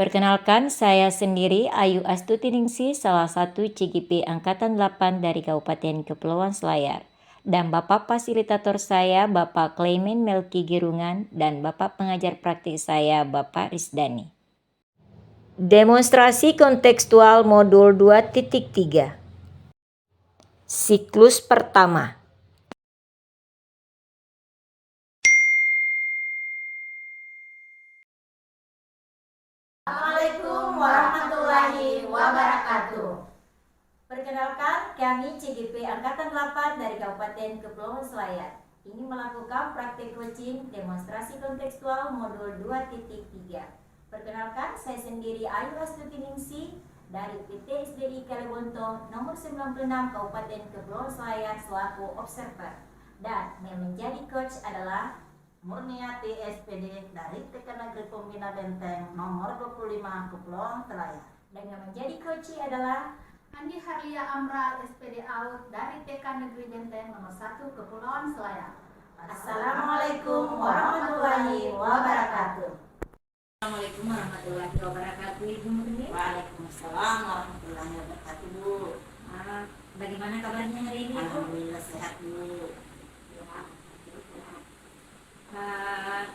Perkenalkan, saya sendiri Ayu Astuti-Ningsih, salah satu CGP Angkatan 8 dari Kabupaten Kepulauan Selayar. Dan Bapak Fasilitator saya, Bapak Clement Melki Girungan, dan Bapak Pengajar Praktik saya, Bapak Risdani. Demonstrasi kontekstual modul 2.3. Siklus pertama. Assalamualaikum warahmatullahi wabarakatuh. Perkenalkan, kami CGP Angkatan 8 dari Kabupaten Kepulauan Selayar. Ini melakukan praktik coaching demonstrasi kontekstual modul 2.3. Perkenalkan, saya sendiri Ayu Astuti-Ningsih dari PT SDI Kalibonto nomor 96 Kabupaten Kepulauan Selayar selaku observer. Dan yang menjadi coach adalah Murniati SPD dari TK Negeri Pembina Benteng nomor 25 Kepulauan Selayar. Dan yang menjadi coach adalah Andi Harlia Amra SPD AUD dari TK Negeri Benteng nomor 1 Kepulauan Selayar. Assalamualaikum warahmatullahi wabarakatuh. Assalamualaikum warahmatullahi wabarakatuh, Ibu Murni. Waalaikumsalam warahmatullahi wabarakatuh, Bu. Bagaimana kabarnya hari ini, Bu? Alhamdulillah sehat, Bu.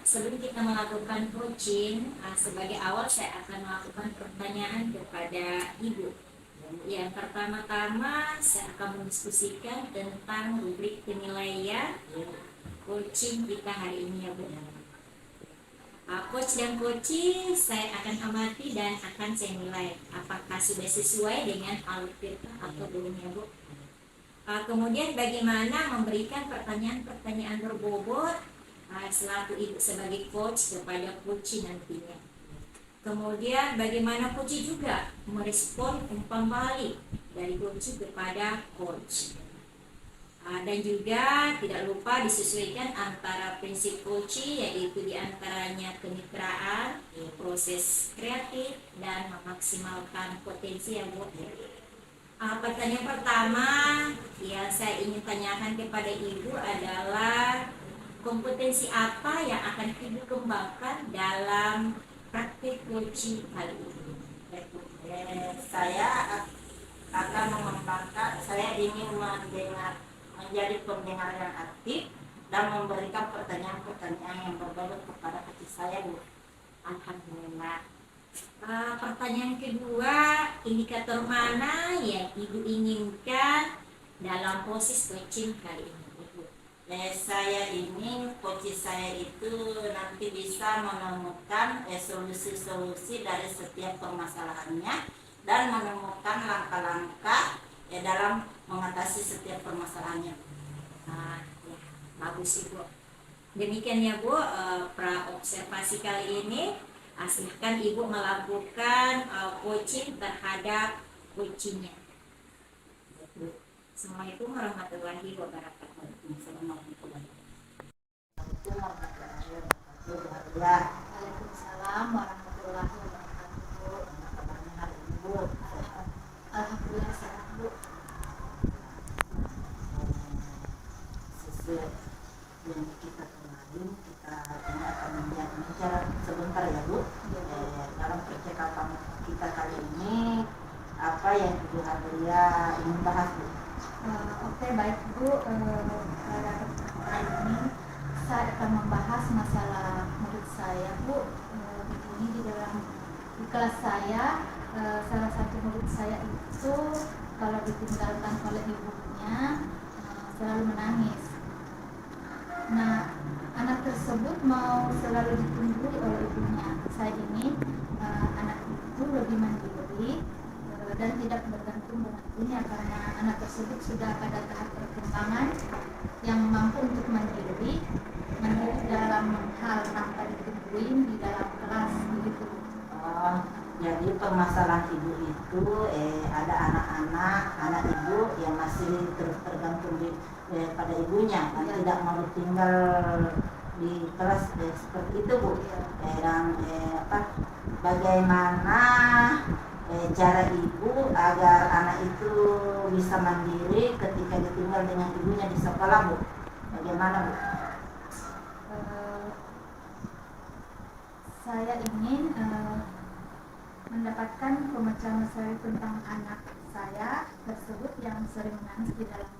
Sebelum kita melakukan coaching, sebagai awal saya akan melakukan pertanyaan kepada Ibu. Yang pertama-tama saya akan mendiskusikan tentang rubrik penilaian coaching kita hari ini, ya Bu. Coach dan coaching saya akan amati dan akan saya nilai apakah sudah sesuai dengan alur kita atau belum, ya Bu. Kemudian bagaimana memberikan pertanyaan-pertanyaan berbobot selaku Ibu sebagai coach kepada coach nantinya. Kemudian bagaimana coach juga merespon umpan balik dari coach kepada coach. Dan juga tidak lupa disesuaikan antara prinsip coach, yaitu diantaranya kemitraan, proses kreatif, dan memaksimalkan potensi yang buat. Pertanyaan pertama yang saya ingin tanyakan kepada Ibu adalah kompetensi apa yang akan Ibu kembangkan dalam praktik coaching kali ini? Saya akan mengembangkan, saya ingin menjadi pendengar yang aktif dan memberikan pertanyaan-pertanyaan yang berbobot kepada hati saya, Bu. Alhamdulillah. Pertanyaan kedua, indikator mana yang Ibu inginkan dalam proses coaching kali ini? Saya ingin coach saya itu nanti bisa menemukan solusi-solusi dari setiap permasalahannya dan menemukan langkah-langkah dalam mengatasi setiap permasalahannya. Ya, bagus Ibu. Demikian ya Bu, pra-observasi kali ini. Silahkan Ibu melakukan coaching terhadap coachingnya. Assalamualaikum warahmatullahi wabarakatuh. Waalaikumsalam warahmatullahi wabarakatuh. Alhamdulillah sehat, Bu. Sesuai yang kita kemarin, kita ini akan bicara sebentar ya, Bu. Dalam percakapan kita kali ini, apa yang Ibu Hadria ingin bahas, Bu? Oke, baik Bu. Pada kesempatan ini saya akan membahas masalah murid saya, Bu. Ini di kelas saya, salah satu murid saya itu kalau ditinggalkan oleh ibunya selalu menangis. Nah, anak tersebut mau selalu ditunggu oleh ibunya. Saya ingin anak itu lebih mandiri dan tidak bergantung dengan ibunya, karena anak tersebut sudah pada tahap perkembangan yang mampu untuk mandiri dalam hal tanpa ditungguin di dalam kelas begitu. Jadi permasalahan Ibu itu ada anak Ibu yang masih terus tergantung pada ibunya dan tidak mau tinggal di kelas seperti itu, Bu. Dan bagaimana cara Ibu agar anak itu bisa mandiri ketika ditinggal dengan ibunya di sekolah, Bu? Bagaimana, Bu? Saya ingin mendapatkan pemecahan materi tentang anak saya tersebut yang sering menangis di dalam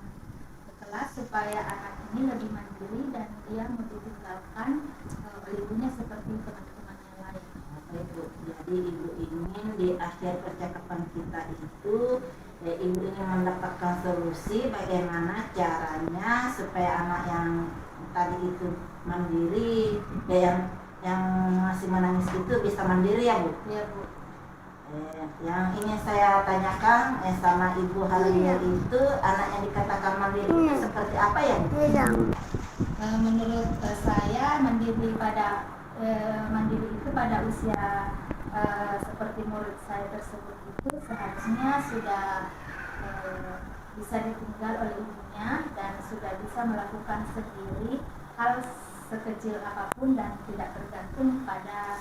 kelas, supaya anak ini lebih mandiri dan dia mau ditinggalkan oleh ibunya seperti teman-teman yang lain. Ibu, jadi ibu ingin di akhir percakapan kita itu ibu ingin mendapatkan solusi bagaimana caranya supaya anak yang tadi itu mandiri, yang masih menangis itu bisa mandiri ya Bu? Iya Bu. Yang ingin saya tanyakan sama Ibu Halia itu, anak yang dikatakan mandiri itu seperti apa ya? Menurut saya mandiri itu pada usia seperti murid saya tersebut itu seharusnya sudah bisa ditinggal oleh ibunya dan sudah bisa melakukan sendiri hal sekecil apapun dan tidak tergantung pada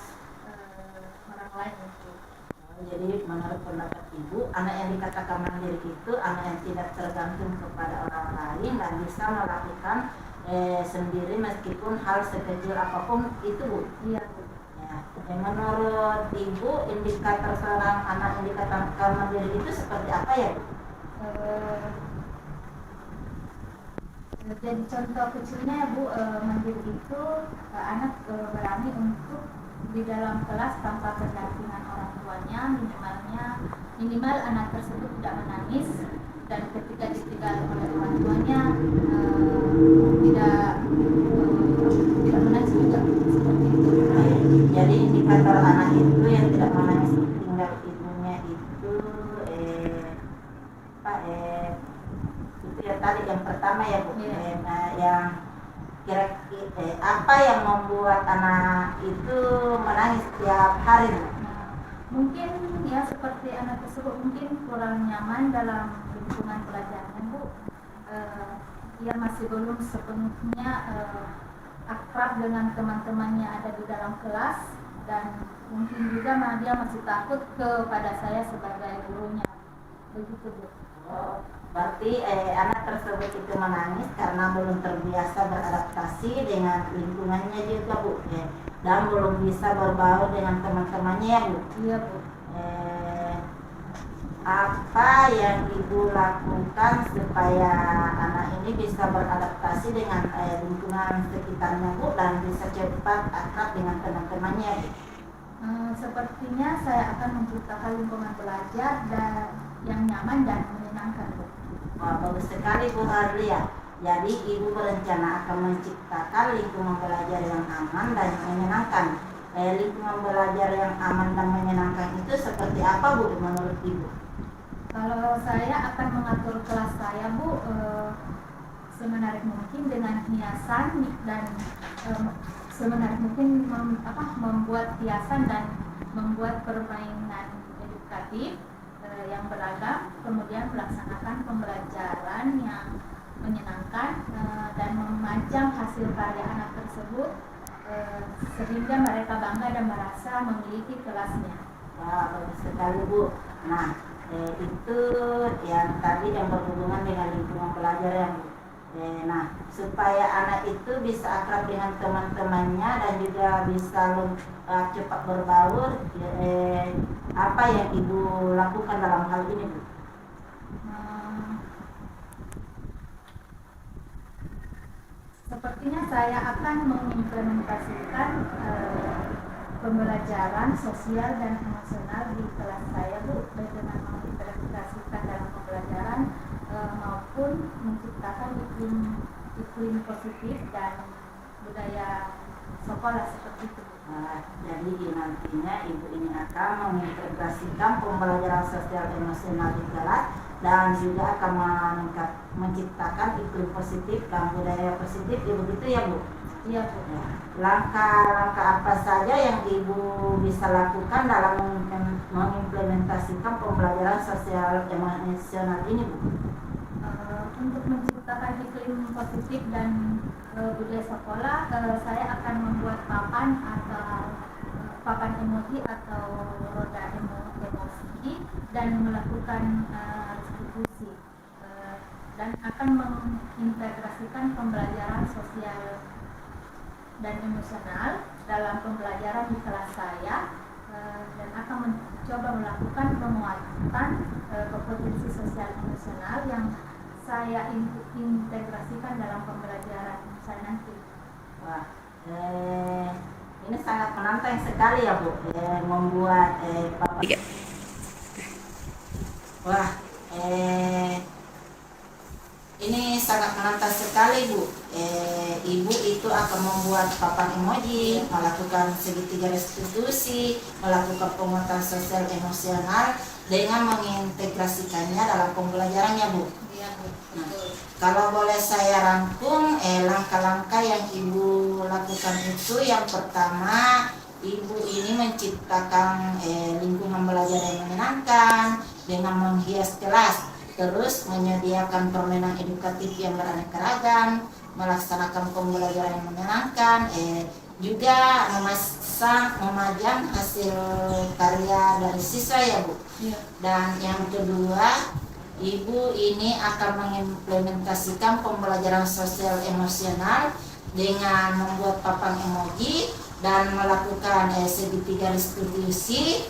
orang lain itu. Jadi menurut pendapat Ibu, anak yang dikatakan mandiri itu anak yang tidak tergantung kepada orang lain dan bisa melakukan sendiri meskipun hal sekecil apapun itu Bu. Iya Bu. Ya. Menurut Ibu, indikator seorang anak yang dikatakan mandiri itu seperti apa ya Bu? Jadi contoh kecilnya ya Bu, mandiri itu anak berani untuk di dalam kelas tanpa pendampingan orang tuanya, minimal anak tersebut tidak menangis, dan ketika ditinggal oleh orang tuanya tidak menangis juga seperti itu. Jadi indikator anak itu yang tidak menangis tinggal ibunya itu itu ya tadi yang pertama ya Bu. Yang apa yang membuat anak itu menangis tiap hari? Mungkin ya seperti anak tersebut mungkin kurang nyaman dalam lingkungan pelajaran Bu. Dia masih belum sepenuhnya akrab dengan teman-temannya ada di dalam kelas, dan mungkin juga dia masih takut kepada saya sebagai gurunya. Begitu Bu. Berarti anak tersebut itu menangis karena belum terbiasa beradaptasi dengan lingkungannya juga Bu, dan belum bisa berbaur dengan teman-temannya ya Bu. Iya Bu. Apa yang Ibu lakukan supaya anak ini bisa beradaptasi dengan lingkungan sekitarnya Bu dan bisa cepat akrab dengan teman-temannya Bu? Sepertinya saya akan menciptakan lingkungan belajar yang nyaman dan menyenangkan Bu. Wah, bagus sekali Bu Harlia. Jadi Ibu berencana akan menciptakan lingkungan belajar yang aman dan menyenangkan. Lingkungan belajar yang aman dan menyenangkan itu seperti apa Bu menurut Ibu? Kalau saya akan mengatur kelas saya Bu, semenarik mungkin dengan hiasan dan semenarik mungkin membuat hiasan dan membuat permainan edukatif yang beragam, kemudian melaksanakan pembelajaran yang menyenangkan dan memajang hasil karya anak tersebut sehingga mereka bangga dan merasa memiliki kelasnya. Wah, bagus sekali Bu. Nah, itu yang tadi yang berhubungan dengan lingkungan belajar yang nah, supaya anak itu bisa akrab dengan teman-temannya dan juga bisa cepat berbaur, apa yang Ibu lakukan dalam hal ini Bu? Sepertinya saya akan mengimplementasikan pembelajaran sosial dan emosional di kelas saya Bu, baik dengan mengimplementasikan dalam pembelajaran maupun menciptakan iklim positif dan budaya sekolah seperti itu. Jadi nantinya Ibu ini akan mengintegrasikan pembelajaran sosial emosional di kelas dan juga akan menciptakan iklim positif dan budaya positif, begitu ya Bu? Iya Bu. Langkah-langkah apa saja yang Ibu bisa lakukan dalam mengimplementasikan pembelajaran sosial emosional ini Bu? Untuk menciptakan iklim positif dan budaya sekolah, saya akan membuat papan emoji atau roda emosi dan melakukan diskusi dan akan mengintegrasikan pembelajaran sosial dan emosional dalam pembelajaran di kelas saya dan akan mencoba melakukan penguatan kompetensi sosial emosional yang saya integrasikan dalam pembelajaran saya nanti. Wah, ini sangat menantang sekali ya Bu, membuat Wah, ini sangat menantang sekali Bu. Ibu itu akan membuat papan emoji, melakukan segitiga restitusi, melakukan penguatan sosial emosional dengan mengintegrasikannya dalam pembelajarannya Bu. Iya Bu. Nah, kalau boleh saya rangkum, langkah-langkah yang Ibu lakukan itu, yang pertama, Ibu ini menciptakan lingkungan belajar yang menyenangkan dengan menghias kelas, terus menyediakan permainan edukatif yang beraneka ragam, melaksanakan pembelajaran yang menyenangkan, juga memajang hasil karya dari siswa ya Bu. Iya. Dan yang kedua, Ibu ini akan mengimplementasikan pembelajaran sosial emosional dengan membuat papan emoji dan melakukan segitiga restitusi,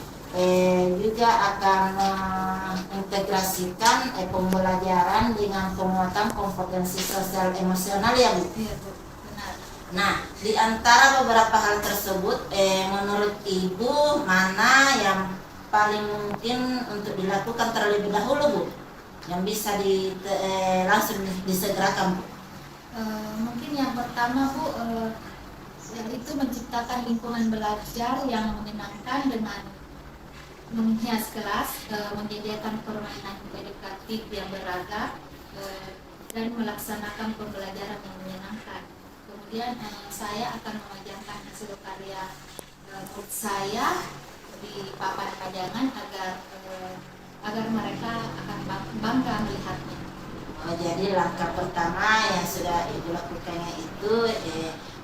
juga akan mengintegrasikan pembelajaran dengan penguatan kompetensi sosial emosional ya Bu. Iya Bu, benar. Nah, di antara beberapa hal tersebut, menurut Ibu mana yang paling mungkin untuk dilakukan terlebih dahulu Bu? Yang bisa langsung disegerakan Bu? Mungkin yang pertama Bu, yaitu menciptakan lingkungan belajar yang menyenangkan dengan menghias kelas, menyediakan permainan edukatif yang beragam, dan melaksanakan pembelajaran yang menyenangkan. Kemudian saya akan memajangkan hasil karya murid saya di papan pajangan agar mereka akan bangga melihatnya. Oh, jadi langkah pertama yang sudah Ibu lakukannya itu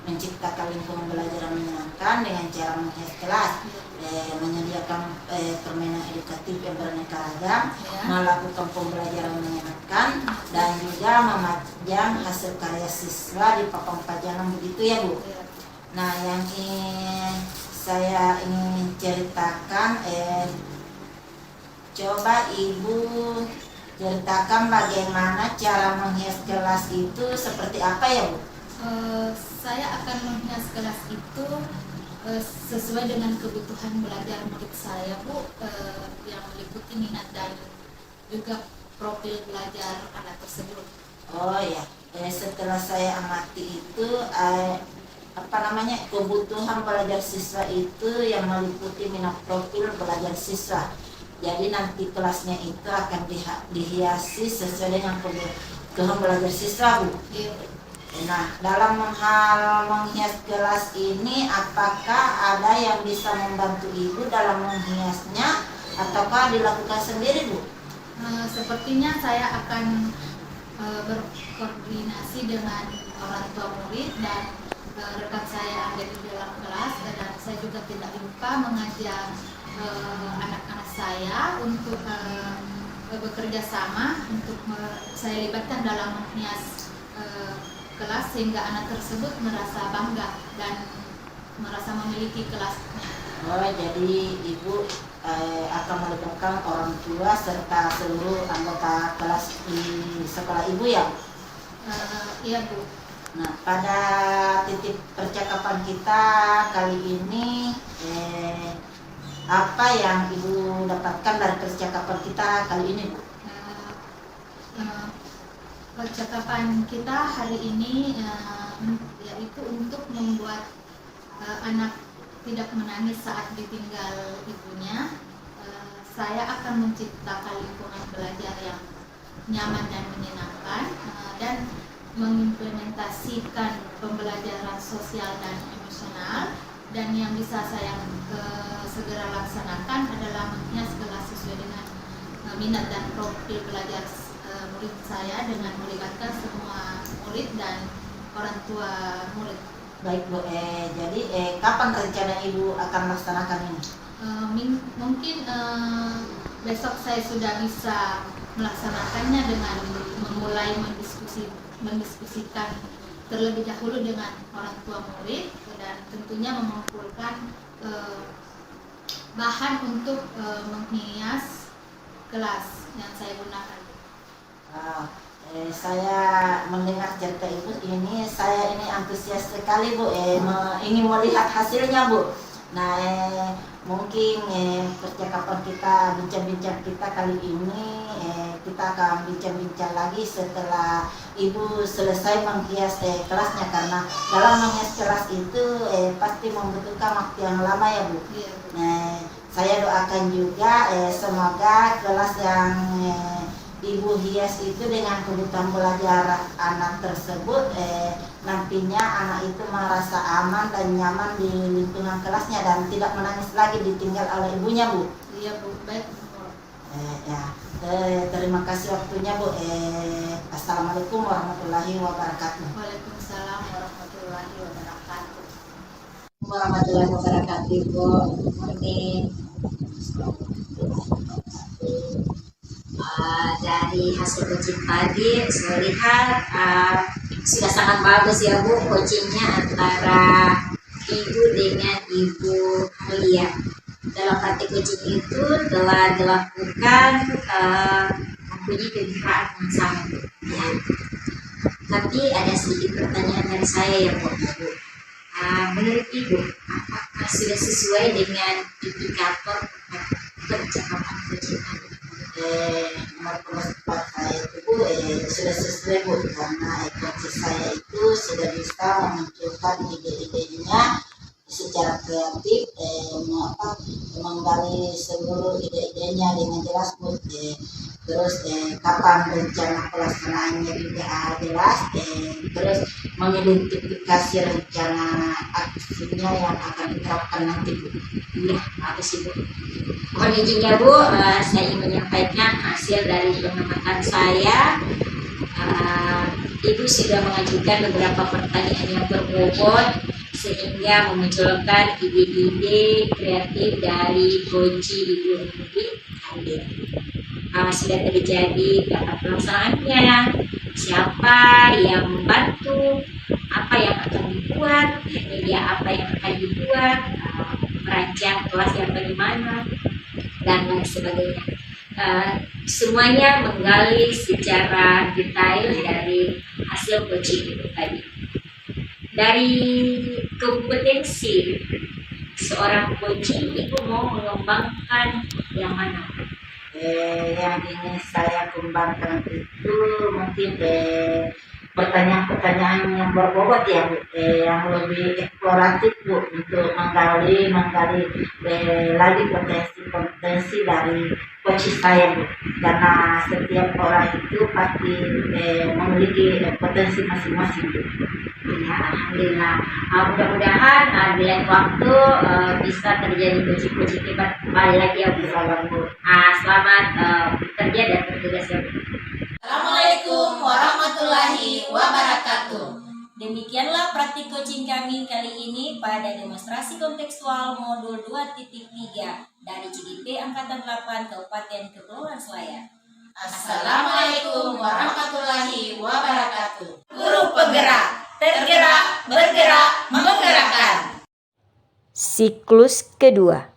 menciptakan lingkungan belajar yang menyenangkan dengan cara menghias kelas, menyediakan permainan edukatif yang beraneka ragam, Ya. melakukan pembelajaran yang menyenangkan, dan juga memajang hasil karya siswa di papan pajangan, begitu ya Bu? Ya. Nah, yang saya ingin ceritakan, coba Ibu ceritakan bagaimana cara menghias kelas itu seperti apa ya Bu? Saya akan menghias kelas itu sesuai dengan kebutuhan belajar murid saya Bu, yang meliputi minat dan juga profil belajar anak tersebut. Oh ya, setelah saya amati itu kebutuhan belajar siswa itu yang meliputi minat profil belajar siswa. Jadi nanti kelasnya itu akan dihiasi sesuai dengan kebutuhan belajar siswa Bu. Iya. Nah, dalam hal menghias kelas ini, apakah ada yang bisa membantu Ibu dalam menghiasnya ataukah dilakukan sendiri Bu? Sepertinya saya akan berkoordinasi dengan orang tua murid dan rekan saya yang ada di dalam kelas, dan saya juga tidak lupa mengajak anak-anak saya untuk bekerja sama untuk saya libatkan dalam menghias kelas sehingga anak tersebut merasa bangga dan merasa memiliki kelasnya. Oh, jadi Ibu akan melibatkan orang tua serta seluruh anggota kelas di sekolah Ibu ya? Iya Bu. Nah, pada titik percakapan kita kali ini, apa yang Ibu dapatkan dari percakapan kita kali ini Bu? Percakapan kita hari ini yaitu untuk membuat anak tidak menangis saat ditinggal ibunya. Saya akan menciptakan lingkungan belajar yang nyaman dan menyenangkan, dan mengimplementasikan pembelajaran sosial dan emosional. Dan yang bisa saya segera laksanakan adalah menghias kelas sesuai dengan minat dan profil belajar murid saya dengan melibatkan semua murid dan orang tua murid. Baik Bu, jadi kapan rencana Ibu akan melaksanakan ini? Mungkin besok saya sudah bisa melaksanakannya dengan memulai mendiskusikan terlebih dahulu dengan orang tua murid, dan tentunya mengumpulkan bahan untuk menghias kelas yang saya gunakan. Saya mendengar cerita Ibu ini, saya ini antusias sekali Bu, ingin melihat hasilnya Bu. Nah, mungkin percakapan kita, bincang-bincang kita kali ini, kita akan bincang-bincang lagi setelah Ibu selesai menghias kelasnya, karena dalam menghias kelas itu pasti membutuhkan waktu yang lama ya Bu. Iya, Bu. Saya doakan juga semoga kelas yang Ibu hias itu dengan kebutuhan belajar anak tersebut, nantinya anak itu merasa aman dan nyaman di lingkungan kelasnya dan tidak menangis lagi ditinggal oleh ibunya Bu. Iya Bu, baik Bu. Terima kasih waktunya Bu. Assalamualaikum warahmatullahi wabarakatuh. Waalaikumsalam warahmatullahi wabarakatuh. Warahmatullahi wabarakatuh Bu. Morning. Dari hasil coaching tadi saya lihat sudah sangat bagus ya Bu coachingnya antara Ibu dengan Ibu Halia. Dalam praktik coaching itu telah dilakukan mempunyai kegembiraan yang sama ya. Tapi ada sedikit pertanyaan dari saya ya Bu. Menurut Ibu, apakah sudah sesuai dengan indikator percakapan coaching tadi? Menurut pendapat saya itu Bu, sudah sesuai Bu, karena coach saya itu sudah bisa memunculkan ide-idenya secara kreatif, menggali seluruh ide-idenya dengan jelas Bu. Terus kapan rencana pelaksanaannya juga jelas, terus mengidentifikasi rencana aksinya yang akan diterapkan nanti Bu. Iya, bagus Ibu. Mohon izin ya Bu, saya ingin menyampaikan hasil dari pengamatan saya. Ibu sudah mengajukan beberapa pertanyaan yang berbobot sehingga memunculkan ide-ide kreatif dari coach Ibu Halia. Sudah terjadi dapat pelaksanaannya, siapa yang membantu, apa yang akan dibuat, media apa yang akan dibuat, merancang kelas yang bagaimana, dan lain sebagainya. Semuanya menggali secara detail dari hasil coaching itu tadi. Dari kompetensi seorang coaching, Ibu mau mengembangkan yang mana? Yang ingin saya kembangkan itu mungkin pertanyaan-pertanyaan yang berbobot ya Bu, yang lebih eksploratif Bu, untuk menggali lagi potensi dari coach saya Bu, karena setiap orang itu pasti memiliki potensi masing-masing Bu. Ya, alhamdulillah. Mudah-mudahan di lain waktu bisa terjadi coaching hebat kembali lagi ya Bu. Selamat bekerja dan bertugas ya Bu. Assalamualaikum warahmatullahi wabarakatuh. Demikianlah praktik coaching kami kali ini pada demonstrasi kontekstual modul 2.3 dari CGP Angkatan 8 Kabupaten Kepulauan Selayar. Assalamualaikum warahmatullahi wabarakatuh. Guru penggerak, tergerak, bergerak, menggerakkan. Siklus kedua.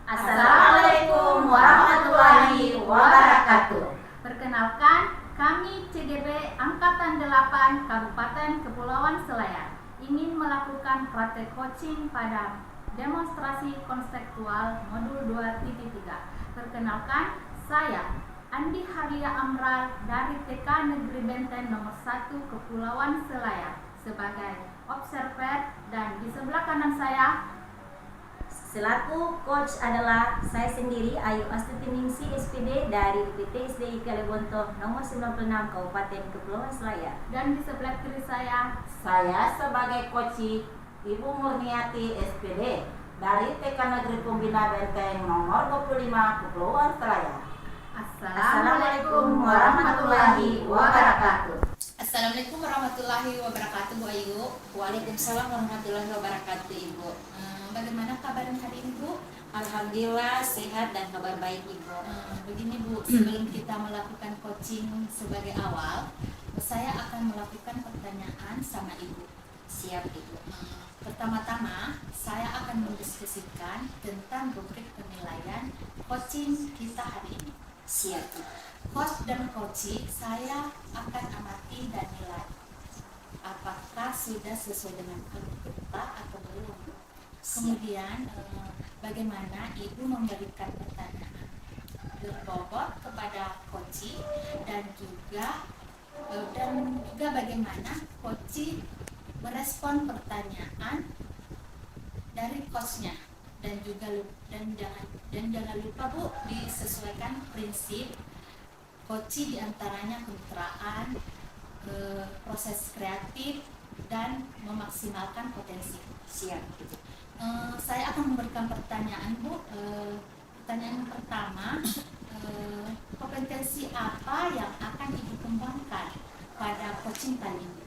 Assalamualaikum warahmatullahi wabarakatuh. Perkenalkan, kami CGP Angkatan 8 Kabupaten Kepulauan Selayar ingin melakukan praktek coaching pada demonstrasi konseptual modul 2.3. Perkenalkan, saya Andi Halia Amral dari TK Negeri Benten nomor 1 Kepulauan Selayar sebagai observer, dan di sebelah kanan saya Selaku coach adalah saya sendiri, Ayu Astuti Ningsi SPD dari PT SDI Kalibonto nomor 96 Kabupaten Kepulauan Selayar. dan di sebelah kiri saya sebagai coach Ibu Murniati SPD dari TK Negeri Pembina Benteng nomor 25 Kepulauan Selayar. Assalamualaikum warahmatullahi wabarakatuh. Assalamualaikum warahmatullahi wabarakatuh Bu Ayu. Waalaikumsalam warahmatullahi wabarakatuh Ibu. Bagaimana kabarnya hari ini Bu? Alhamdulillah sehat dan kabar baik Ibu. Begini Bu, sebelum kita melakukan coaching sebagai awal, Saya akan melakukan pertanyaan sama Ibu. Siap Ibu. Pertama-tama, saya akan mendiskusikan tentang rubrik penilaian coaching kita hari ini. Siap Ibu. Coach dan coaching saya akan amati dan nilai. Apakah sudah sesuai dengan kita atau belum? Kemudian, bagaimana Ibu memberikan pertanyaan berbobot kepada coaching dan juga bagaimana coaching merespon pertanyaan dari coachnya, dan jangan lupa Bu, disesuaikan prinsip coaching diantaranya kemitraan, proses kreatif, dan memaksimalkan potensi. Siap. Saya akan memberikan pertanyaan Bu. Pertanyaan pertama, kompetensi apa yang akan Ibu kembangkan pada coaching kali ini?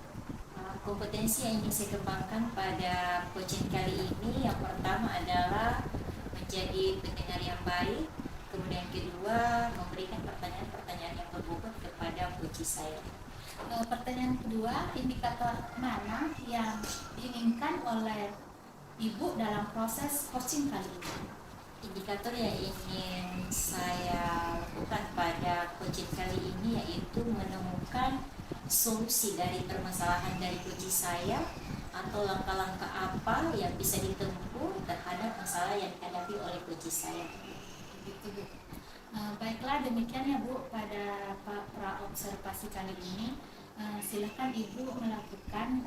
Kompetensi yang ingin saya kembangkan pada coaching kali ini, yang pertama adalah menjadi pendengar yang baik, kemudian kedua memberikan pertanyaan-pertanyaan yang berbobot kepada coach saya. Pertanyaan kedua, indikator mana yang diinginkan oleh Ibu dalam proses coaching kali ini? Indikator yang ingin saya lakukan pada coaching kali ini yaitu menemukan solusi dari permasalahan dari coach saya, atau langkah-langkah apa yang bisa ditempuh terhadap masalah yang dihadapi oleh coach saya. Begitu Bu. Baiklah, demikian ya Bu pada pra-observasi kali ini. Silakan Ibu melakukan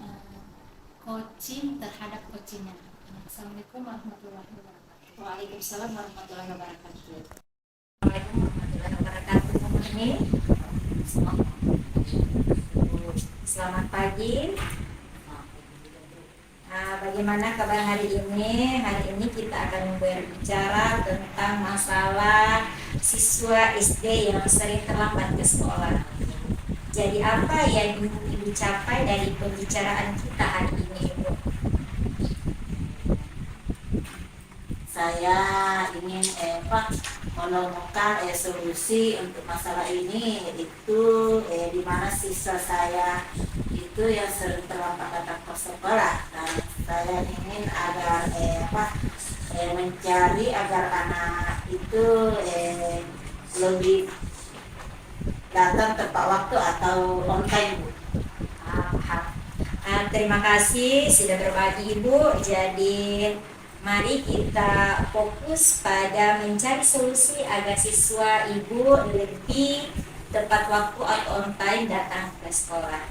coaching terhadap coachingnya. Assalamualaikum warahmatullahi wabarakatuh. Waalaikumsalam warahmatullahi wabarakatuh. Assalamualaikum warahmatullahi wabarakatuh. Ini selamat pagi. Bagaimana kabar hari ini? Hari ini kita akan berbicara tentang masalah siswa SD yang sering terlambat ke sekolah. Jadi apa yang ingin dicapai dari pembicaraan kita hari ini, Ibu? Saya ingin menemukan solusi untuk masalah ini, itu di mana siswa saya itu yang sering terlambat datang ke sekolah, dan saya ingin agar mencari agar anak itu lebih datang tepat waktu atau on time, Bu. Terima kasih sudah berbagi Ibu. Jadi mari kita fokus pada mencari solusi agar siswa Ibu lebih tepat waktu atau on time datang ke sekolah.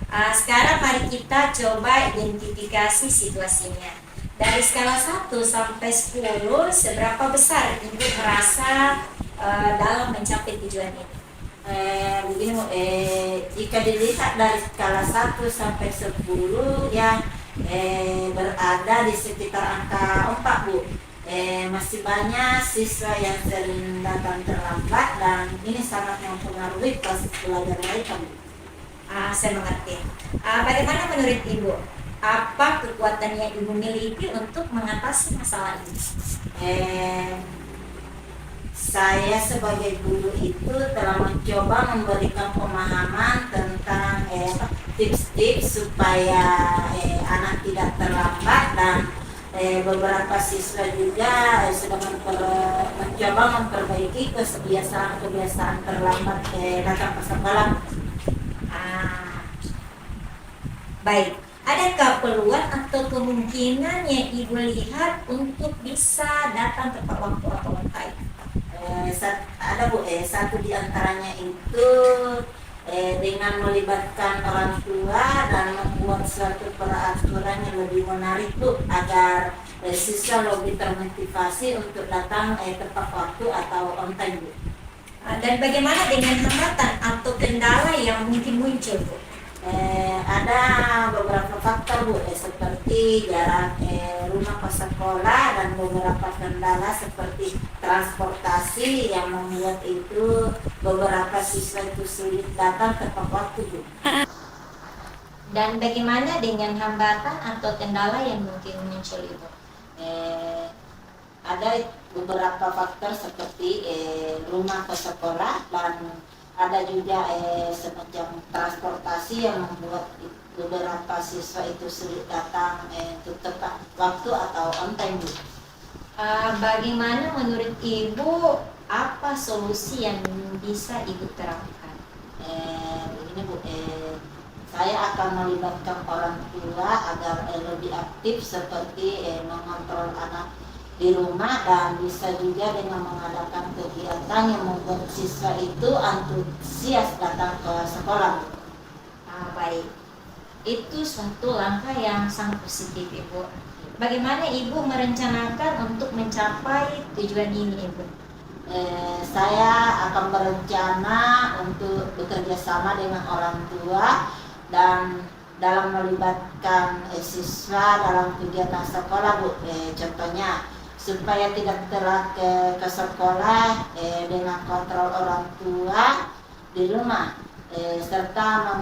Sekarang mari kita coba identifikasi situasinya. Dari skala 1 sampai 10, seberapa besar Ibu merasa dalam mencapai tujuan ini? Begini Bu, jika dilihat dari skala 1 sampai 10 yang berada di sekitar angka 4 Bu, masih banyak siswa yang sering datang terlambat, dan ini sangat mempengaruhi proses belajar mereka Bu. Saya mengerti. Bagaimana menurut Ibu? Apa kekuatan yang Ibu miliki untuk mengatasi masalah ini? Saya sebagai guru itu telah mencoba memberikan pemahaman tentang tips-tips supaya anak tidak terlambat, dan beberapa siswa juga sudah mencoba memperbaiki kebiasaan terlambat datang ke sekolah. Baik, adakah peluang atau kemungkinan yang Ibu lihat untuk bisa datang tepat waktu atau on time? Ada Bu, satu di antaranya itu dengan melibatkan orang tua dan membuat suatu peraturan yang lebih menarik Bu, agar siswa lebih termotivasi untuk datang tepat waktu atau on time Bu. Dan bagaimana dengan hambatan atau kendala yang mungkin muncul Bu? Ada beberapa faktor Bu, seperti jarak rumah ke sekolah, dan beberapa kendala seperti transportasi yang membuat itu beberapa siswa itu sulit datang tepat waktu Bu. Dan bagaimana dengan hambatan atau kendala yang mungkin muncul itu? Ada beberapa faktor seperti rumah ke sekolah, dan ada juga semacam transportasi yang membuat beberapa siswa itu sulit datang untuk tepat waktu atau on time, Bu. Bagaimana menurut Ibu, apa solusi yang bisa Ibu terapkan? Begini, Bu, saya akan melibatkan orang tua agar lebih aktif seperti mengontrol anak di rumah, dan bisa juga dengan mengadakan kegiatan yang membuat siswa itu antusias datang ke sekolah. Baik, itu suatu langkah yang sangat positif, Ibu. Bagaimana Ibu merencanakan untuk mencapai tujuan ini, Ibu? Saya akan berencana untuk bekerja sama dengan orang tua dan dalam melibatkan siswa dalam kegiatan sekolah, Bu. Contohnya supaya tidak telat ke sekolah dengan kontrol orang tua di rumah, serta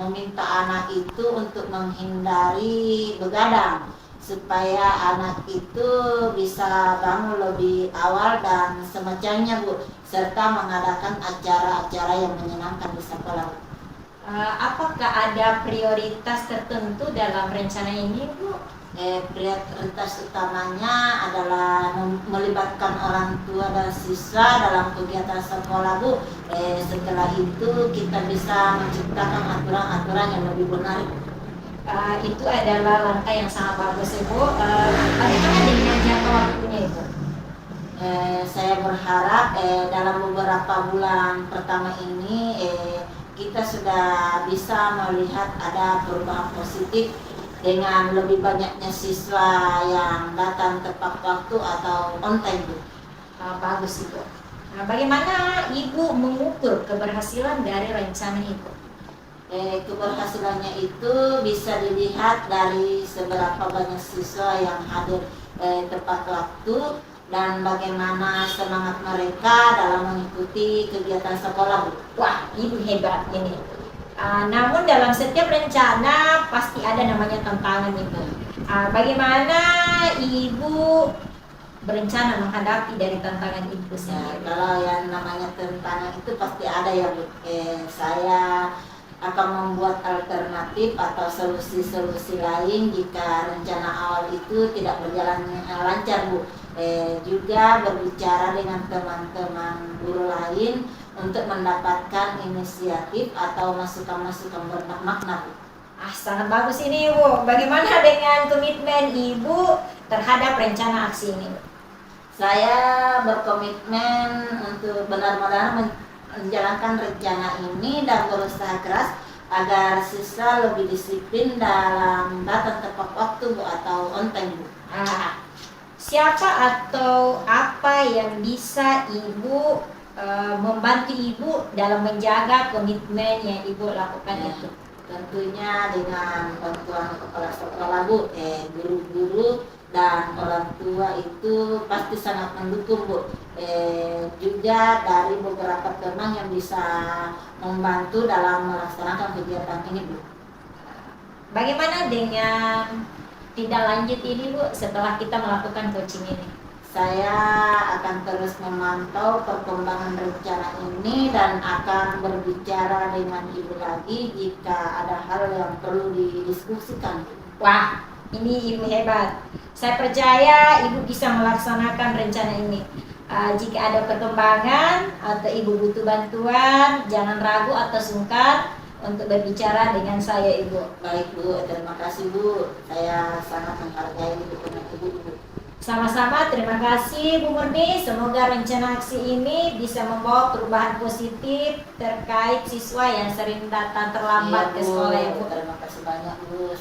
meminta anak itu untuk menghindari begadang supaya anak itu bisa bangun lebih awal dan semacamnya, Bu, serta mengadakan acara-acara yang menyenangkan di sekolah, Bu. Apakah ada prioritas tertentu dalam rencana ini, Bu? Prioritas utamanya adalah melibatkan orang tua dan siswa dalam kegiatan sekolah, Bu. Setelah itu kita bisa menciptakan aturan-aturan yang lebih benar. Itu adalah langkah yang sangat bagus, Ibu. Bagaimana dengan jangka waktunya, Ibu? Saya berharap dalam beberapa bulan pertama ini kita sudah bisa melihat ada perubahan positif dengan lebih banyaknya siswa yang datang tepat waktu atau on time, Bu. Bagus, Ibu. Bagaimana Ibu mengukur keberhasilan dari rencana Ibu? Keberhasilannya itu bisa dilihat dari seberapa banyak siswa yang hadir tepat waktu dan bagaimana semangat mereka dalam mengikuti kegiatan sekolah, Bu. Wah, Ibu hebat ini. Namun dalam setiap rencana pasti ada namanya tantangan, Ibu. Bagaimana Ibu berencana menghadapi dari tantangan Ibu sendiri? Kalau yang namanya tantangan itu pasti ada ya, Bu. Saya akan membuat alternatif atau solusi-solusi lain jika rencana awal itu tidak berjalan lancar, Bu. Juga berbicara dengan teman-teman guru lain untuk mendapatkan inisiatif atau masukan-masukan bermakna, Bu. Sangat bagus ini, Ibu. Bagaimana dengan komitmen Ibu terhadap rencana aksi ini, Bu? Saya berkomitmen untuk benar-benar menjalankan rencana ini dan berusaha keras agar siswa lebih disiplin dalam datang tepat waktu, Bu, atau on time, Bu. Siapa atau apa yang bisa Ibu membantu Ibu dalam menjaga komitmen yang Ibu lakukan itu? Tentunya dengan bantuan kepala sekolah, Bu, guru-guru dan orang tua itu pasti sangat mendukung, Bu. Juga dari beberapa teman yang bisa membantu dalam melaksanakan kegiatan ini, Bu. Bagaimana dengan tindak lanjut ini, Bu, setelah kita melakukan coaching ini? Saya akan terus memantau perkembangan rencana ini dan akan berbicara dengan Ibu lagi jika ada hal yang perlu didiskusikan. Wah, ini Ibu hebat. Saya percaya Ibu bisa melaksanakan rencana ini. Jika ada perkembangan atau Ibu butuh bantuan, jangan ragu atau sungkan untuk berbicara dengan saya, Ibu. Baik, Bu, terima kasih, Bu. Saya sangat menghargai dukungan Ibu, Bu. Sama-sama, terima kasih Bu Murni. Semoga rencana aksi ini bisa membawa perubahan positif terkait siswa yang sering datang terlambat ke sekolah, ya, Bu. Terima kasih banyak, Bu.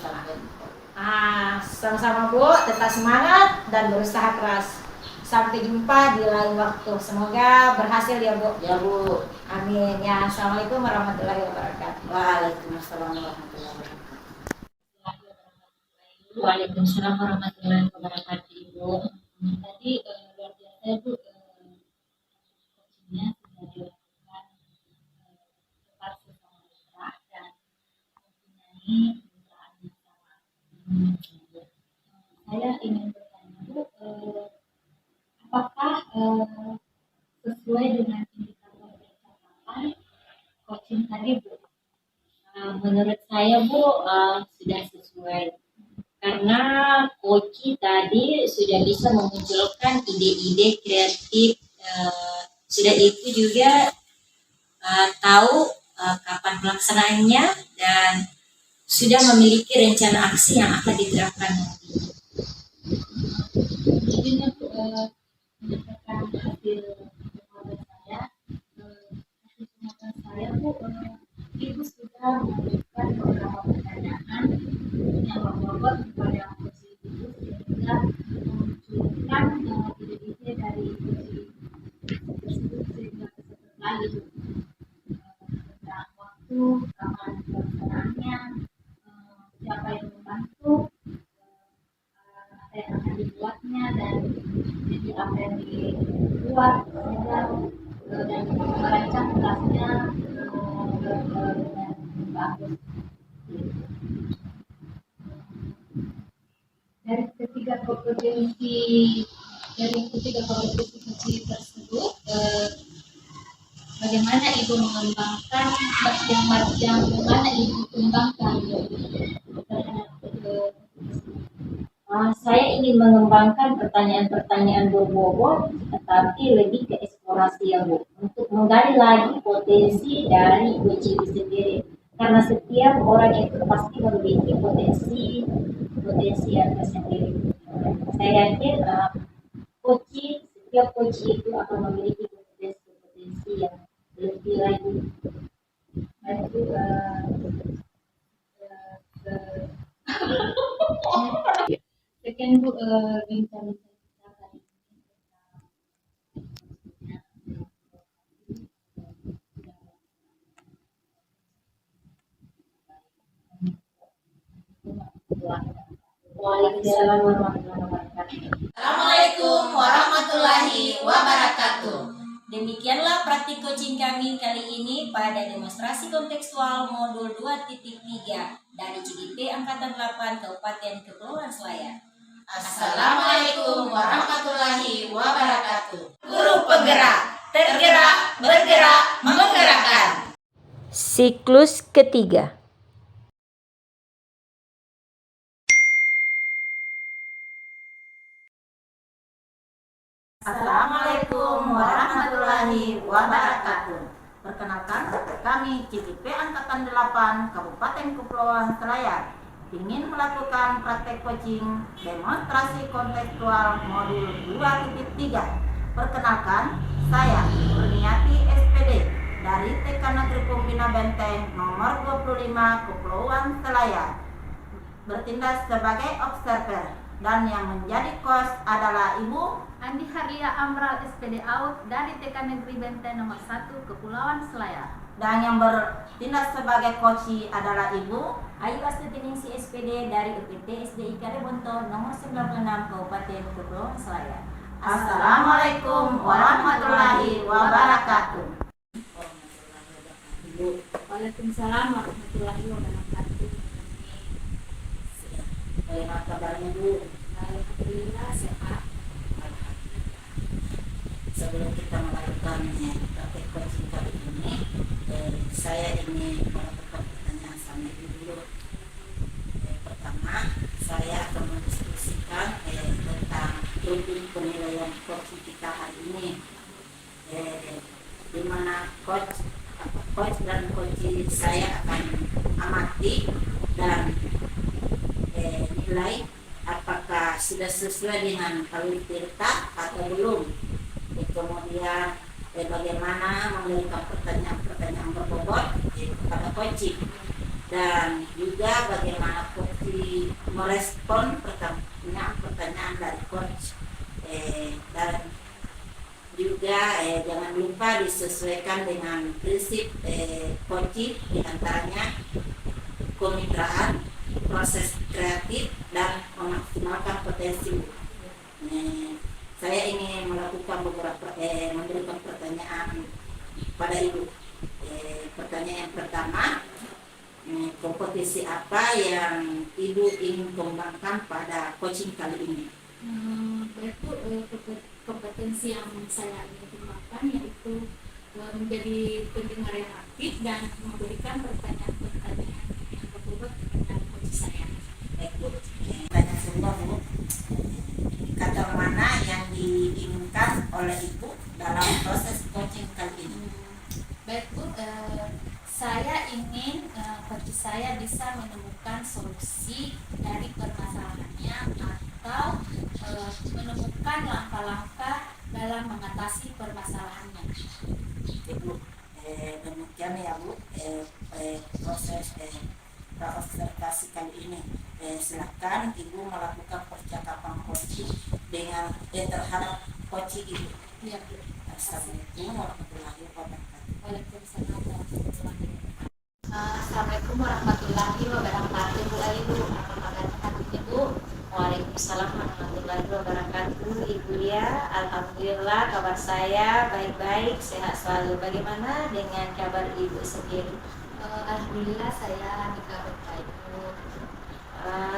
Sama-sama, Bu, tetap semangat dan berusaha keras. Sampai jumpa di lain waktu. Semoga berhasil ya, Bu. Ya, Bu. Amin. Ya, Assalamualaikum warahmatullahi wabarakatuh. Waalaikumsalam warahmatullahi wabarakatuh. Waalaikumsalam warahmatullahi wabarakatuh, Ibu. Tadi luar biasa, Bu. Coachingnya sudah dilakukan tepat sesuai mesra dan mempunyai kemitraan yang sama. Saya ingin bertanya, Bu, apakah sesuai dengan indikator pencapaian hari Bu. Menurut saya Bu sudah sesuai karena Koci tadi sudah bisa memunculkan ide-ide kreatif, sudah itu juga tahu kapan pelaksanaannya dan sudah memiliki rencana aksi yang akan diterapkan nanti. Jadinya berdasarkan hasil pengamatan saya, Bu, Ibu sudah memberikan beberapa pertanyaan yang berbobot kepada Coach Ibu sehingga memunculkan ide-ide dari Coach tersebut sehingga bisa terkali tentang waktu, kapan pelaksanaannya, siapa yang membantu, apa yang akan dibuatnya dan jadi apa yang dibuat dan merancang kelasnya dengan bagus. Dari ketiga kompetensi tersebut, bagaimana Ibu mengembangkan yang mana Ibu kembangkan Saya ingin mengembangkan pertanyaan-pertanyaan berbobot, tetapi lebih ke eksplorasi ya Bu, untuk menggali lagi potensi dari Koci itu sendiri. Karena setiap orang itu pasti memiliki potensi yang tersendiri. Saya yakin setiap Koci itu akan memiliki potensi yang lebih lagi. Itu sekian Bu bincang-bincang kita kali ini. Waalaikumsalam warahmatullahi wabarakatuh. Assalamualaikum warahmatullahi wabarakatuh. Demikianlah praktik coaching kami kali ini pada demonstrasi kontekstual modul 2.3 dari CGP Angkatan 8 Kabupaten Kepulauan Selayar. Assalamualaikum warahmatullahi wabarakatuh. Guru penggerak, tergerak, bergerak, menggerakkan. Siklus ketiga. Assalamualaikum warahmatullahi wabarakatuh. Perkenalkan, kami CGP Angkatan 8 Kabupaten Kepulauan Selayar ingin melakukan praktek coaching demonstrasi kontekstual modul 2.3. Perkenalkan, saya Kurniati SPD dari TK Negeri Pembina Benteng nomor 25 Kepulauan Selayar, bertindak sebagai observer, dan yang menjadi coach adalah Ibu Andi Harlia Amral SPD Out dari TK Negeri Benteng nomor 1 Kepulauan Selayar. Dan yang bertindak sebagai coach adalah Ibu Ayu Astuti SPD dari UPT SD IKR Bonto nomor 96 Kabupaten Kepulauan Selayar. Assalamualaikum warahmatullahi wabarakatuh. Waalaikumsalam warahmatullahi wabarakatuh. Bagaimana kabarnya Bu? Alhamdulillah sehat. Sebelum kita melakukan praktek coaching kali ini, saya ingin melakukan pertanyaan sama Ibu dulu. Pertama, saya akan mendiskusikan tentang topik penilaian coaching kita hari ini, di mana coach dan coach saya akan amati dan nilai apakah sudah sesuai dengan Kawin Tirta atau belum. Kemudian bagaimana memberikan pertanyaan berbobot kepada coach, dan juga bagaimana coach merespon pertanyaan dari coach, dan juga jangan lupa disesuaikan dengan prinsip coach, diantaranya kemitraan, proses kreatif, dan memaksimalkan potensi. Saya ingin melakukan memberikan pertanyaan pada Ibu. Pertanyaan yang pertama, kompetisi apa yang Ibu ingin kembangkan pada coaching kali ini? Berarti kompetensi yang saya ingin kembangkan yaitu menjadi pendengar yang aktif dan memberikan pertanyaan-pertanyaan yang berbobot kepada coach saya. Baik Bu, tanya semua Bu, indikator mana yang diinginkan oleh Ibu dalam proses coaching kali ini? Baik Bu, saya ingin coach saya bisa menemukan solusi dari permasalahannya atau menemukan langkah-langkah dalam mengatasi permasalahannya. Ibu, demikian ya Bu, proses observasi kali ini. Silakan Ibu melakukan percakapan coaching dengan terhadap coaching Ibu. Ya, Bu. Assalamualaikum warahmatullahi wabarakatuh. Waalaikumsalam warahmatullahi wabarakatuh. Assalamualaikum warahmatullahi wabarakatuh. Bu Ayu, apa kabar Ibu? Waalaikumsalam warahmatullahi wabarakatuh. Ibu ya, alhamdulillah kabar saya baik-baik, sehat selalu. Bagaimana dengan kabar Ibu sendiri? Alhamdulillah saya di kabar baik Bu.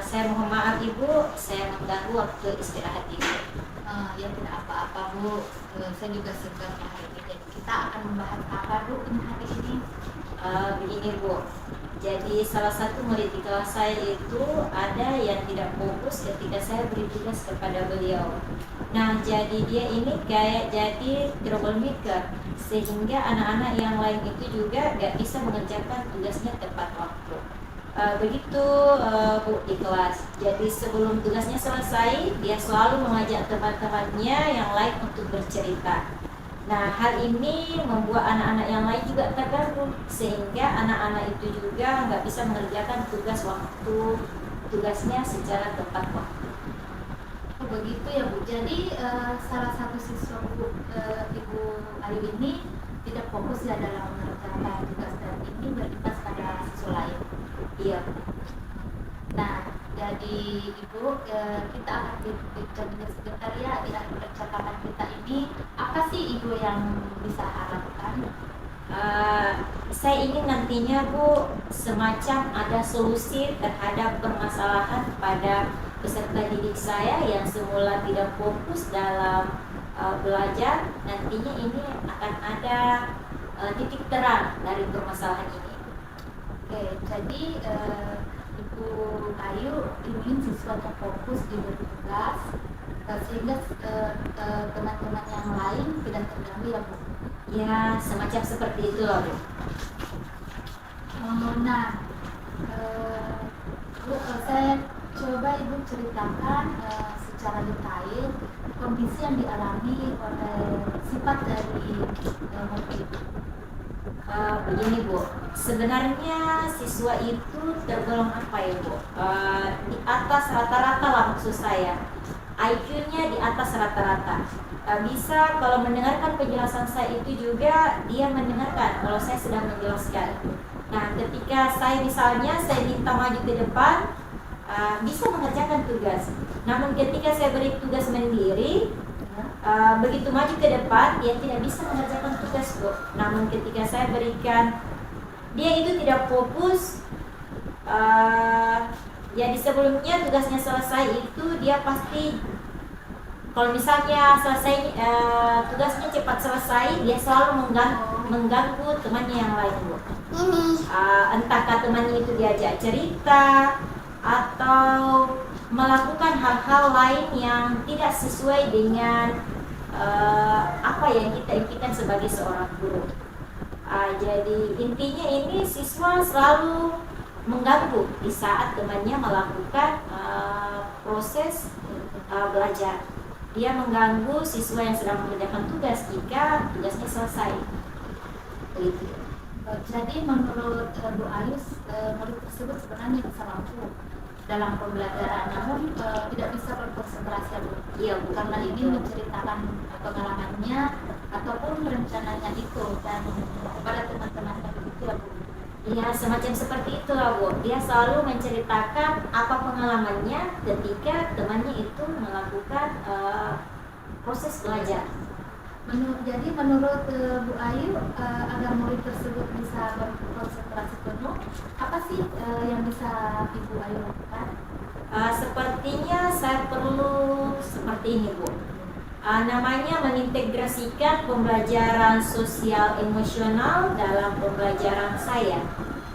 Saya mohon maaf Ibu, saya mengganggu waktu istirahat Ibu. Ya tidak apa-apa Bu. Saya juga segar hari ini. Jadi kita akan membahas apa Bu hari ini? Begini Bu, jadi salah satu murid di kelas saya itu ada yang tidak fokus ketika saya beri tugas kepada beliau. Nah, jadi dia ini kayak jadi troublemaker, sehingga anak-anak yang lain itu juga gak bisa mengerjakan tugasnya tepat waktu. Begitu Bu di kelas. Jadi sebelum tugasnya selesai, dia selalu mengajak teman-temannya yang lain untuk bercerita. Nah, hal ini membuat anak-anak yang lain juga terganggu, sehingga anak-anak itu juga nggak bisa mengerjakan tugasnya secara tepat waktu. Oh, begitu ya Bu. Jadi salah satu siswa Ibu Ayu ini tidak fokus ya dalam mengerjakan tugas dan ini berimbas pada siswa lain. Iya. Nah, jadi Ibu, kita akan bicara sebentar ya di akhir percakapan kita ini. Apa sih Ibu yang bisa harapkan? Saya ingin nantinya Bu semacam ada solusi terhadap permasalahan pada peserta didik saya yang semula tidak fokus dalam belajar. Nantinya ini akan ada titik terang dari permasalahan ini. Oke, jadi Ibu Ayu ingin siswanya fokus di bertugas sehingga teman-teman yang lain tidak terganggu ya Bu. Ya, semacam seperti itu loh Bu. Nah, Bu, saya coba Ibu ceritakan secara detail kondisi yang dialami oleh sifat dari murid Ibu. Begini Bu, sebenarnya siswa itu tergolong apa ya Bu? Di atas rata-rata lah maksud saya. IQ-nya di atas rata-rata. Bisa kalau mendengarkan penjelasan saya itu juga dia mendengarkan kalau saya sedang menjelaskan. Nah, ketika saya misalnya saya minta maju ke depan, bisa mengerjakan tugas. Namun ketika saya beri tugas mandiri, begitu maju ke depan dia tidak bisa mengerjakan tugas Bu. Namun ketika saya berikan dia itu tidak fokus, jadi sebelumnya tugasnya selesai itu dia pasti kalau misalnya selesai tugasnya cepat selesai, dia selalu mengganggu temannya yang lain Bu. Entahkah temannya itu diajak cerita atau melakukan hal-hal lain yang tidak sesuai dengan apa yang kita impikan sebagai seorang guru. Jadi intinya ini siswa selalu mengganggu di saat temannya melakukan proses belajar. Dia mengganggu siswa yang sedang mengerjakan tugas jika tugasnya selesai. Begitu. Jadi menurut Bu Ayu, murid tersebut sebenarnya bisa mampu dalam pembelajaran, namun tidak bisa berkonsentrasi Bu. Iya Bu, Karena ini menceritakan pengalamannya ataupun rencananya itu dan kepada teman-temannya begitu ya Bu. ya semacam seperti itulah Bu. Dia selalu menceritakan apa pengalamannya ketika temannya itu melakukan proses belajar. Jadi menurut Bu Ayu, agar murid tersebut bisa berkonsentrasi penuh, apa sih yang bisa Ibu Ayu lakukan? Sepertinya saya perlu seperti ini Bu. Namanya mengintegrasikan pembelajaran sosial emosional dalam pembelajaran saya,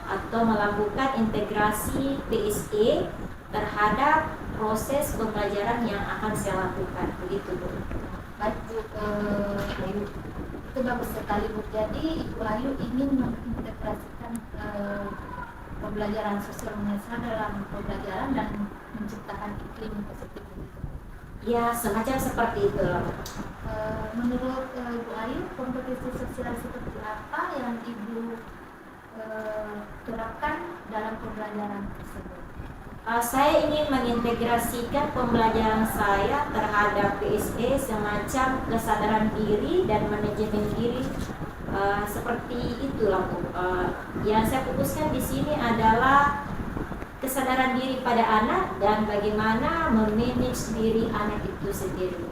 atau melakukan integrasi PSE terhadap proses pembelajaran yang akan saya lakukan. Begitu, Bu. Baik Bu Ayu, itu bagus sekali Bu. Jadi Ibu Ayu ingin mengintegrasikan pembelajaran sosial emosional dalam pembelajaran dan menciptakan iklim positif. Ya, semacam seperti itu. Menurut Ibu Ayu, kompetisi sosial seperti apa yang Ibu terapkan dalam pembelajaran tersebut? Saya ingin mengintegrasikan pembelajaran saya terhadap PSE semacam kesadaran diri dan manajemen diri, seperti itulah Bu. Yang saya fokuskan di sini adalah kesadaran diri pada anak dan bagaimana memanage diri anak itu sendiri.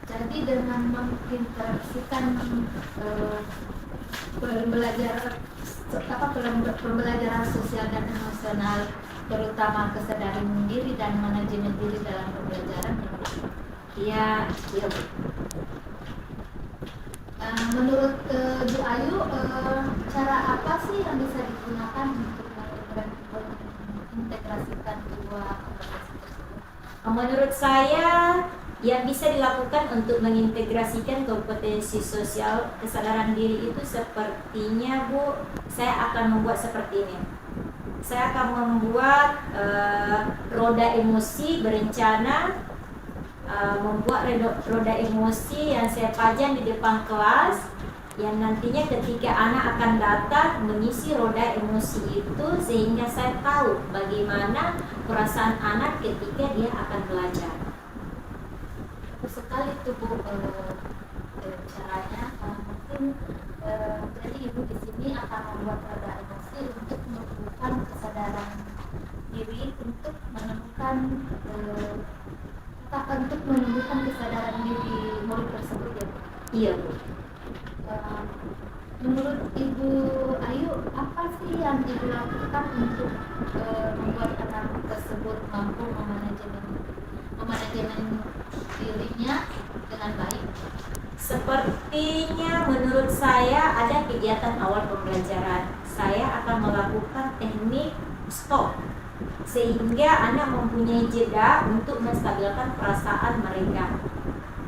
Jadi dengan mengintegrasikan pembelajaran sosial dan emosional, terutama kesadaran diri dan manajemen diri dalam pembelajaran. Ya, Bu. Menurut Bu Ayu, cara apa sih yang bisa digunakan untuk mengintegrasikan kedua kompetensi tersebut? Menurut saya, yang bisa dilakukan untuk mengintegrasikan kompetensi sosial kesadaran diri itu sepertinya, Bu, saya akan membuat seperti ini. Saya akan membuat roda emosi berencana, membuat roda emosi yang saya pajang di depan kelas, yang nantinya ketika anak akan datang mengisi roda emosi itu, sehingga saya tahu bagaimana perasaan anak ketika dia akan belajar. Sekali itu Bu, caranya mungkin jadi Ibu di sini akan membuat roda emosi untuk menumbuhkan kesadaran diri, untuk menemukan kesadaran diri murid tersebut ya Bu. Iya, Bu. Menurut Ibu Ayu, apa sih yang Ibu lakukan untuk membuat anak tersebut mampu memanajemen dirinya dengan baik? Sepertinya menurut saya ada kegiatan awal pembelajaran. Saya akan melakukan teknik stop, sehingga anak mempunyai jeda untuk menstabilkan perasaan mereka.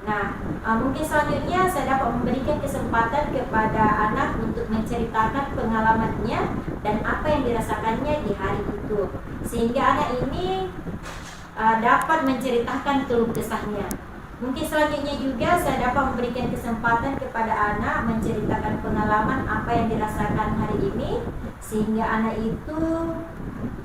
Nah, mungkin selanjutnya saya dapat memberikan kesempatan kepada anak untuk menceritakan pengalamannya dan apa yang dirasakannya di hari itu, sehingga anak ini dapat menceritakan keluh kesahnya. Mungkin selanjutnya juga saya dapat memberikan kesempatan kepada anak menceritakan pengalaman apa yang dirasakan hari ini, sehingga anak itu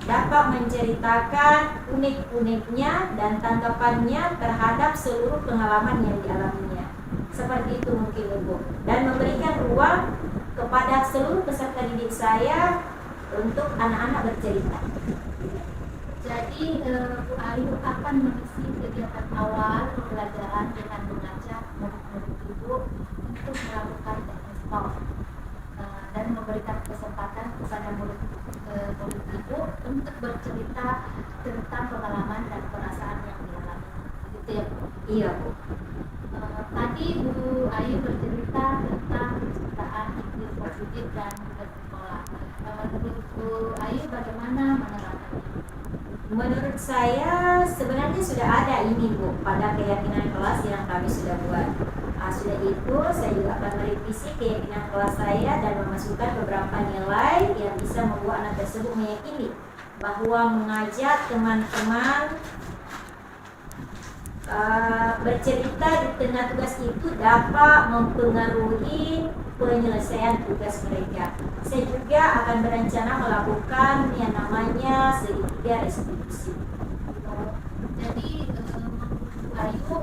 dapat menceritakan unik-uniknya dan tanggapannya terhadap seluruh pengalaman yang dialaminya. Seperti itu mungkin Ibu. Dan memberikan ruang kepada seluruh peserta didik saya untuk anak-anak bercerita. Jadi Bu Ayu akan mengisi kegiatan awal pembelajaran dengan mengajak murid-murid Ibu untuk melakukan teknik stop dan memberikan kesempatan kepada murid Ibu untuk bercerita tentang pengalaman dan perasaan yang dialami. Gitu ya Bu? Iya, Bu. Tadi Bu Ayu bercerita tentang penciptaan iklim positif dan bersekolah. Menurut Bu Ayu bagaimana menerapkannya? Menurut saya sebenarnya sudah ada ini Bu pada keyakinan kelas yang kami sudah buat. Sudah itu saya juga akan merevisi keyakinan kelas saya dan memasukkan beberapa nilai yang bisa membuat anak tersebut meyakini bahwa mengajak teman-teman bercerita di tengah tugas itu dapat mempengaruhi penyelesaian tugas mereka. Saya juga akan berencana melakukan yang namanya segitiga restitusi. Jadi Ayu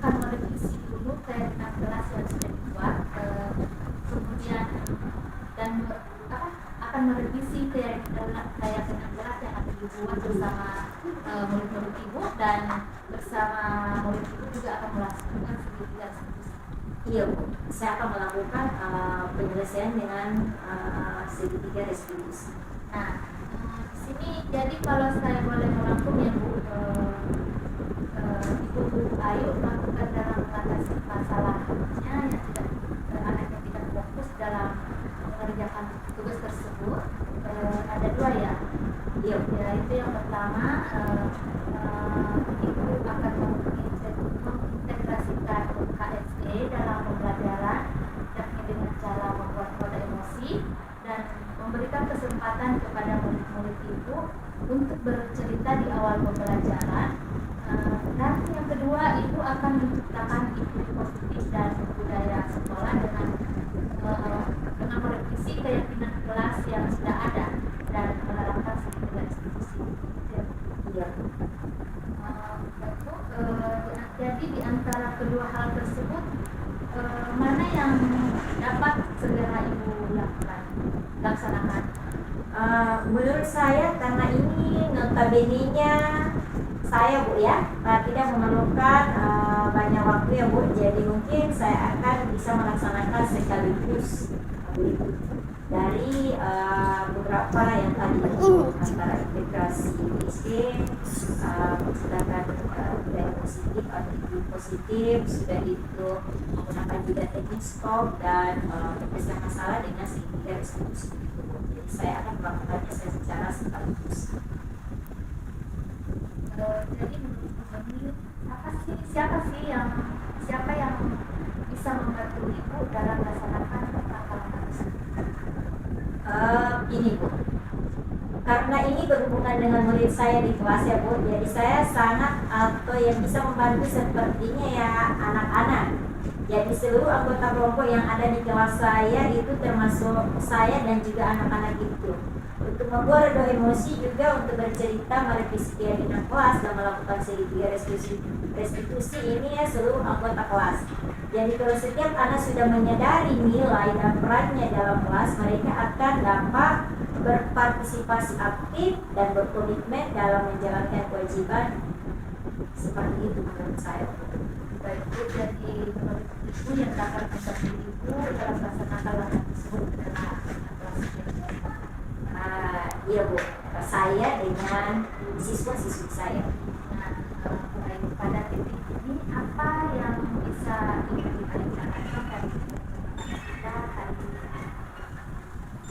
akan merevisi dulu keyakinan kelas yang sudah dibuat, kemudian dan akan merevisi keyakinan kelas yang akan dibuat bersama murid-murid Ibu, dan bersama murid Ibu juga akan melakukan segitiga restitusi. Iya Bu, saya akan melakukan penyelesaian dengan segitiga restitusi. Nah, di sini jadi kalau saya boleh merangkum ya Bu, Ibu Ayu melakukan dalam mengatasi masalahnya yang tidak anak yang tidak fokus dalam mengerjakan tugas tersebut. Ada dua ya. Yaitu yang pertama, ibu akan mengintegrasikan KSE dalam pembelajaran, yakni dengan cara membuat roda emosi dan memberikan kesempatan kepada murid-murid ibu untuk bercerita di awal pembelajaran. Dan yang kedua, ibu akan menciptakan iklim positif dan budaya sekolah dengan merevisi keyakinan kelas yang sudah ada dan menerapkan segala institusi. Jadi di antara kedua hal tersebut, mana yang dapat segera ibu laksanakan? Menurut saya karena ini notabene-nya saya Bu ya, tidak memerlukan banyak waktu ya Bu, jadi mungkin saya akan bisa melaksanakan sekaligus dari beberapa yang tadi antara integrasi ISG, sedangkan budaya positif atau iklim positif, sudah itu menggunakan juga teknik stop dan pemecah masalah dengan segitiga resolusi. Jadi saya akan melakukannya secara sekaligus. Jadi menurut siapa yang bisa membantu ibu dalam melaksanakan langkah-langkah tersebut? Ini Bu, karena ini berhubungan dengan murid saya di kelas ya Bu, jadi saya sangat atau yang bisa membantu sepertinya ya anak-anak. Jadi seluruh anggota kelompok yang ada di kelas saya itu termasuk saya dan juga anak-anak itu. Untuk membuat roda emosi juga untuk bercerita, merevisi keyakinan kelas dan melakukan segitiga restitusi ini ya seluruh anggota kelas. Jadi kalau setiap anak sudah menyadari nilai dan perannya dalam kelas, mereka akan dapat berpartisipasi aktif dan berkomitmen dalam menjalankan kewajiban. Seperti itu menurut saya. Baik Bu, jadi menurut ibu yang dapat membantu ibu dalam melaksanakan langkah tersebut adalah iya Bu, saya dengan siswa-siswi saya. Pada titik ini apa yang bisa ibu rencanakan dari kita hari ini?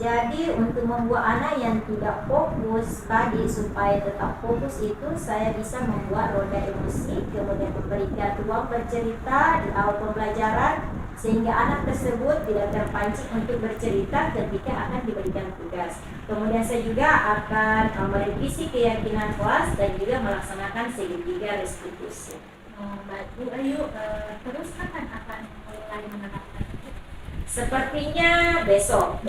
Jadi untuk membuat anak yang tidak fokus tadi supaya tetap fokus itu saya bisa membuat roda emosi, kemudian memberikan ruang bercerita di awal pembelajaran sehingga anak tersebut tidak terpancing untuk bercerita ketika akan diberikan tugas. Kemudian saya juga akan merevisi keyakinan kelas dan juga melaksanakan segitiga restitusi. Baik Bu Ayu, terus kapan akan mulai menerapkan? Sepertinya besok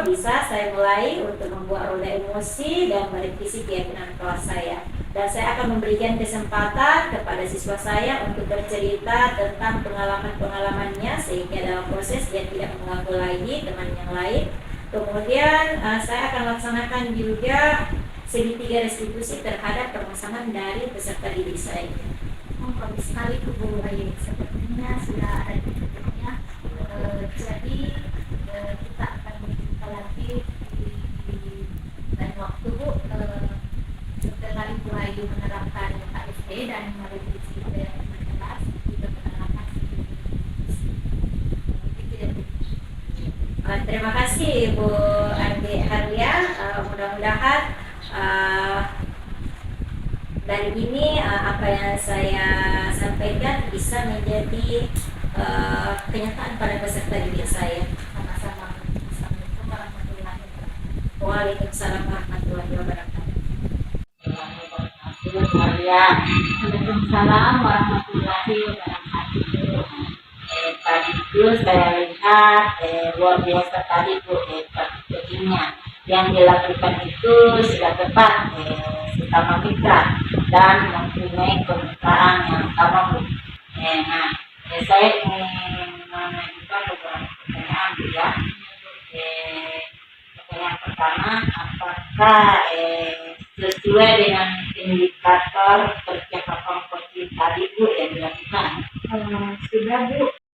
bisa saya mulai untuk membuat roda emosi dan merevisi keyakinan kelas saya. Dan saya akan memberikan kesempatan kepada siswa saya untuk bercerita tentang pengalaman-pengalamannya sehingga dalam proses dia tidak mengganggu lagi teman yang lain. Kemudian saya akan laksanakan juga segitiga restitusi terhadap permasalahan dari peserta didik saya. Bagus sekali Bu Ayu, sepertinya sudah ada titiknya. Jadi kita akan berjumpa lagi di lain waktu Bu, setelah Ibu Ayu menerapkan KSD dan merevisi keyakinan kelas juga menerapkan itu ya Bu. Terima kasih Bu Andi Harlia. Mudah-mudahan dari ini apa yang saya sampaikan bisa menjadi kenyataan pada peserta didik saya. Sama-sama. Assalamualaikum warahmatullahi wabarakatuh. Waalaikumsalam warahmatullahi wabarakatuh. Waalaikumsalam warahmatullahi wabarakatuh. Tadi itu saya lihat luar biasa tadi Bu praktiknya yang dilakukan itu sudah tepat sesama mitra dan mempunyai kemitraan yang sama Bu. Nah, saya ingin mengajukan beberapa pertanyaan Bu ya. Pertanyaan pertama, apakah sesuai dengan indikator percakapan coaching tadi Bu yang dilakukan? Sudah Bu.